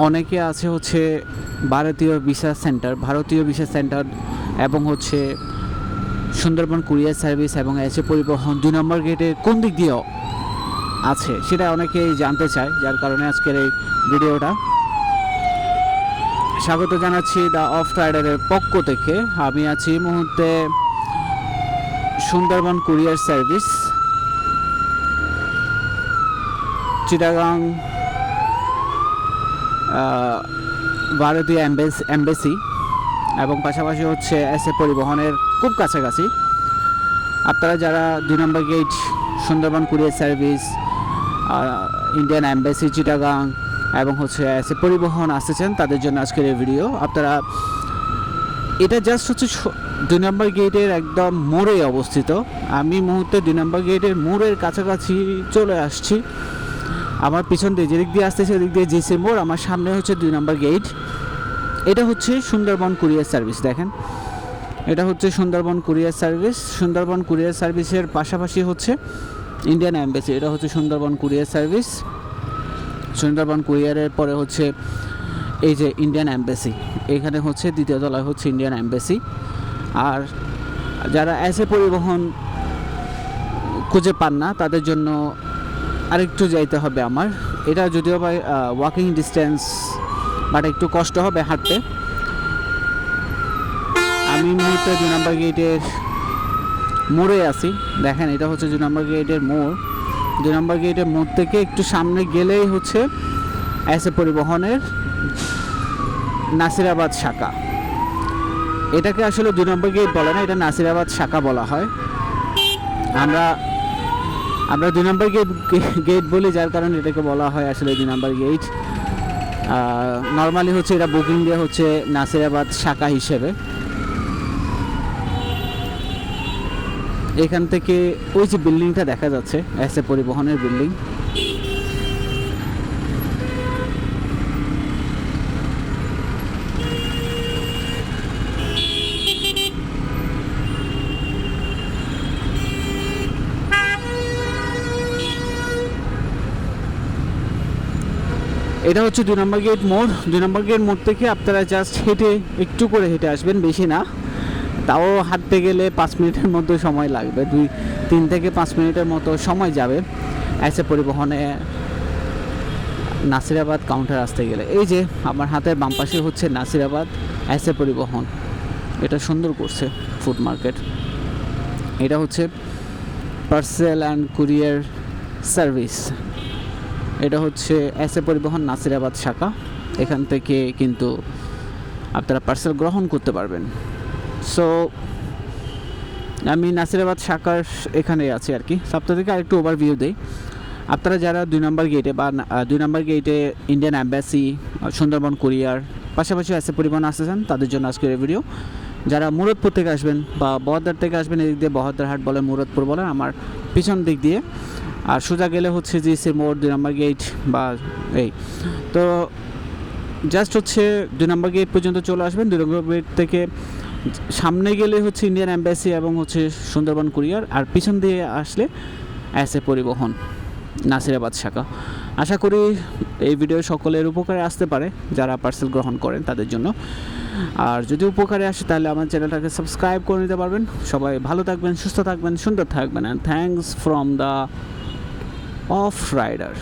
অনেকে আছে হচ্ছে ভারতীয় ভিসা সেন্টার এবং হচ্ছে সুন্দরবন কুরিয়ার সার্ভিস এবং এসে পরিবহন 2 নম্বর গেটের কোন দিক দিয়ে আছে সেটা অনেকেই জানতে চায়, যার কারণে আজকের এই ভিডিওটা। স্বাগত জানাচ্ছি দ্য অফ রাইডারের পক্ষ থেকে। আমি আছি এই মুহূর্তে সুন্দরবন কুরিয়ার সার্ভিস, চিটাগাং ভারতীয় এমবেসি এবং পাশাপাশি হচ্ছে এসে পরিবহনের খুব কাছাকাছি। আপনারা যারা 2 number gate Sundarban courier service, Indian embassy Chittagong এবং হচ্ছে এসে পরিবহন আসতেছেন, তাদের জন্য আজকের এই ভিডিও। আপনারা এটা জাস্ট হচ্ছে 2 নম্বর গেটের একদম মোড়ে অবস্থিত। আমি মুহূর্তে 2 নম্বর গেটের মোড়ের কাছাকাছি চলে আসছি। আমার পিছন দিয়ে যেদিক দিয়ে আসতেছে সেদিক দিয়ে জিসি মোড়, আমার সামনে হচ্ছে 2 নম্বর গেট। এটা হচ্ছে সুন্দরবন কুরিয়ার সার্ভিস। দেখেন, এটা হচ্ছে Sundarban courier service. Sundarban courier সার্ভিসের পাশাপাশি হচ্ছে ইন্ডিয়ান এমবেসি। এটা হচ্ছে সুন্দরবন কুরিয়ার সার্ভিস। সুন্দরবন কুরিয়ারের পরে হচ্ছে এই যে ইন্ডিয়ান এমবেসি, এখানে হচ্ছে দ্বিতীয় তলায় হচ্ছে ইন্ডিয়ান এমবেসি। আর যারা এসে পরিবহন খুঁজে পান না, তাদের জন্য আরেকটু যাইতে হবে আমার। এটা যদিও বা ওয়াকিং ডিস্টেন্স, বাট একটু কষ্ট হবে হাঁটতে। আমি মুহূর্তে 2 নম্বর গেটের মোড়ে আছি। দেখেন, এটা হচ্ছে 2 নম্বর গেটের মোড়। 2 নম্বর গেটের মোড় থেকে একটু সামনে গেলেই হচ্ছে এসে পরিবহনের নাসিরাবাদ শাখা। এটাকে আসলে 2 নম্বর গেট বলে না, এটা নাসিরাবাদ শাখা বলা হয়। আমরা 2 নম্বর গেট বলি, যার কারণে এটাকে বলা হয় আসলে 2 নম্বর গেট। নর্মালি হচ্ছে এটা বুকিং দিয়ে হচ্ছে নাসিরাবাদ শাখা হিসেবে। এখান থেকে ওই যে বিল্ডিংটা দেখা যাচ্ছে এসে পরিবহনের বিল্ডিং, এটা হচ্ছে 2 নম্বর গেট মোড়। 2 নম্বর গেট মোড় থেকে আপনারা জাস্ট একটু করে হেঁটে আসবেন, বেশি না। তাও হাঁটতে গেলে 5 মিনিটের মতো সময় লাগবে, 3 থেকে 5 মিনিটের মতো সময় যাবে এসে পরিবহনে নাসিরাবাদ কাউন্টার আসতে গেলে। এই যে আমার হাতের বাম পাশে হচ্ছে নাসিরাবাদ এসে পরিবহন। এটা সুন্দর করছে ফুড মার্কেট। এটা হচ্ছে পার্সেল অ্যান্ড কুরিয়ার সার্ভিস। এটা হচ্ছে এসে পরিবহন নাসিরাবাদ শাখা। এখান থেকে কিন্তু আপনারা পার্সেল গ্রহণ করতে পারবেন। সো আমি নাসিরাবাদ শাখার এখানে আছি আর কি। সপ্তাহ থেকে আরেকটু ওভারভিউ দিই। আপনারা যারা 2 নম্বর গেটে বা 2 নম্বর গেটে ইন্ডিয়ান এম্বাসি, সুন্দরবন কুরিয়ার, পাশাপাশি এসে পরিবহন আসতেছেন, তাদের জন্য আজকের এই ভিডিও। যারা মুরাদপুর থেকে আসবেন বা বহদ্দার থেকে আসবেন, এদিক দিয়ে বহদ্দার হাট বলে, মুরাদপুর বলে, আমার পিছন দিক দিয়ে। আর সোজা গেলে হচ্ছে জিসি মোড়, 2 নম্বর গেট বা এই তো জাস্ট হচ্ছে 2 নম্বর গেট পর্যন্ত চলে আসবেন। 2 নম্বর গেট থেকে সামনে গেলে হচ্ছে ইন্ডিয়ান এম্বাসি এবং হচ্ছে সুন্দরবন কুরিয়ার, আর পিছন দিয়ে আসলে এসে পরিবহন নাসিরাবাদ শাখা। আশা করি এই ভিডিও সকলের উপকারে আসতে পারে, যারা পার্সেল গ্রহণ করেন তাদের জন্য। আর যদি উপকারে আসে তাহলে আমার চ্যানেলটাকে সাবস্ক্রাইব করে নিতে পারবেন। সবাই ভালো থাকবেন, সুস্থ থাকবেন, সুন্দর থাকবেন। And thanks from the of rider.